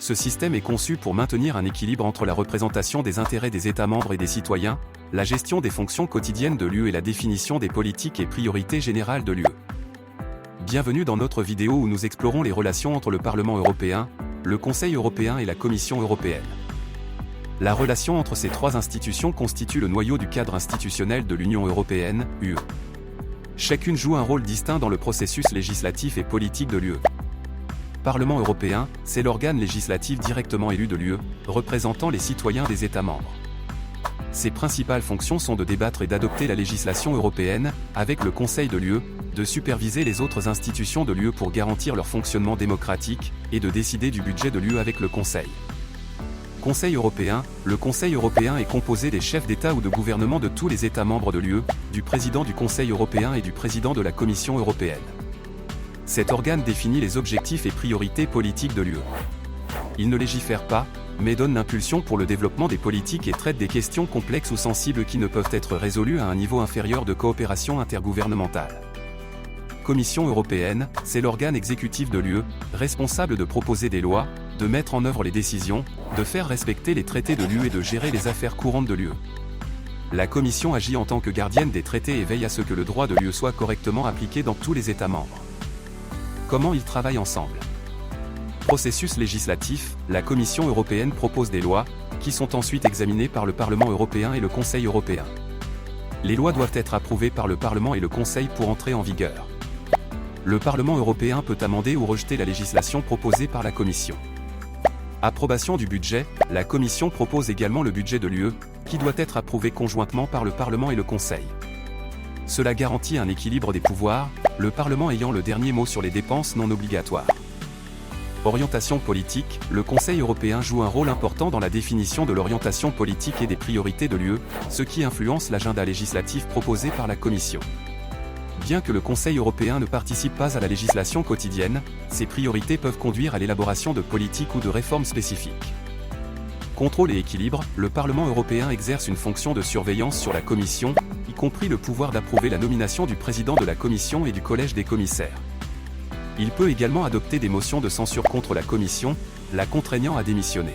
Ce système est conçu pour maintenir un équilibre entre la représentation des intérêts des États membres et des citoyens, la gestion des fonctions quotidiennes de l'UE et la définition des politiques et priorités générales de l'UE. Bienvenue dans notre vidéo où nous explorons les relations entre le Parlement européen, le Conseil européen et la Commission européenne. La relation entre ces trois institutions constitue le noyau du cadre institutionnel de l'Union européenne, UE. Chacune joue un rôle distinct dans le processus législatif et politique de l'UE. Parlement européen, c'est l'organe législatif directement élu de l'UE, représentant les citoyens des États membres. Ses principales fonctions sont de débattre et d'adopter la législation européenne, avec le Conseil de l'UE, de superviser les autres institutions de l'UE pour garantir leur fonctionnement démocratique, et de décider du budget de l'UE avec le Conseil. Conseil européen, le Conseil européen est composé des chefs d'État ou de gouvernement de tous les États membres de l'UE, du président du Conseil européen et du président de la Commission européenne. Cet organe définit les objectifs et priorités politiques de l'UE. Il ne légifère pas, mais donne l'impulsion pour le développement des politiques et traite des questions complexes ou sensibles qui ne peuvent être résolues à un niveau inférieur de coopération intergouvernementale. Commission européenne, c'est l'organe exécutif de l'UE, responsable de proposer des lois, de mettre en œuvre les décisions, de faire respecter les traités de l'UE et de gérer les affaires courantes de l'UE. La Commission agit en tant que gardienne des traités et veille à ce que le droit de l'UE soit correctement appliqué dans tous les États membres. Comment ils travaillent ensemble? Processus législatif, la Commission européenne propose des lois, qui sont ensuite examinées par le Parlement européen et le Conseil européen. Les lois doivent être approuvées par le Parlement et le Conseil pour entrer en vigueur. Le Parlement européen peut amender ou rejeter la législation proposée par la Commission. Approbation du budget, la Commission propose également le budget de l'UE, qui doit être approuvé conjointement par le Parlement et le Conseil. Cela garantit un équilibre des pouvoirs, le Parlement ayant le dernier mot sur les dépenses non obligatoires. Orientation politique, le Conseil européen joue un rôle important dans la définition de l'orientation politique et des priorités de l'UE, ce qui influence l'agenda législatif proposé par la Commission. Bien que le Conseil européen ne participe pas à la législation quotidienne, ses priorités peuvent conduire à l'élaboration de politiques ou de réformes spécifiques. Contrôle et équilibre, le Parlement européen exerce une fonction de surveillance sur la Commission, y compris le pouvoir d'approuver la nomination du président de la Commission et du collège des commissaires. Il peut également adopter des motions de censure contre la Commission, la contraignant à démissionner.